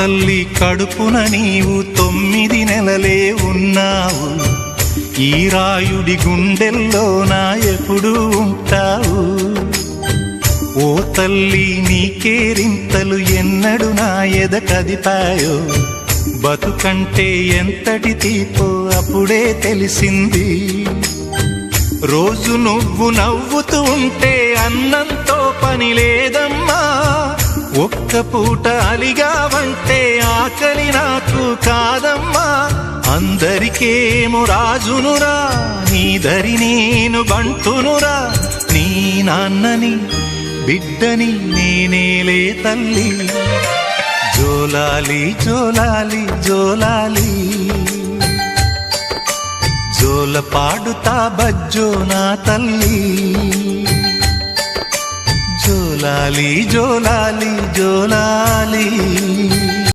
తల్లి కడుపున నీవు 9 నెలలే ఉన్నావు. ఈ రాయుడి గుండెల్లోన ఎప్పుడు ఉంటావు. ఓ తల్లి నీ కేరింతలు ఎన్నడు నా ఎద కదిపాయో. బతుకంటే ఎంతటి తీపో అప్పుడే తెలిసింది. రోజు నువ్వు నవ్వుతూ ఉంటే అన్నంతో పని లేదమ్మా. ఒక్క పూట అలిగావంటే ఆకలి నాకు కాదమ్మా. అందరికేమో రాజునురా, నీ దరి నేను బంటునురా. నీ నాన్నని బిడ్డని నేనేలే తల్లి. జోలాలి జోలాలి జోలాలి, జోల పాడుతా బజ్జో నా తల్లి. జోలాలి జోలాలి జోలాలి.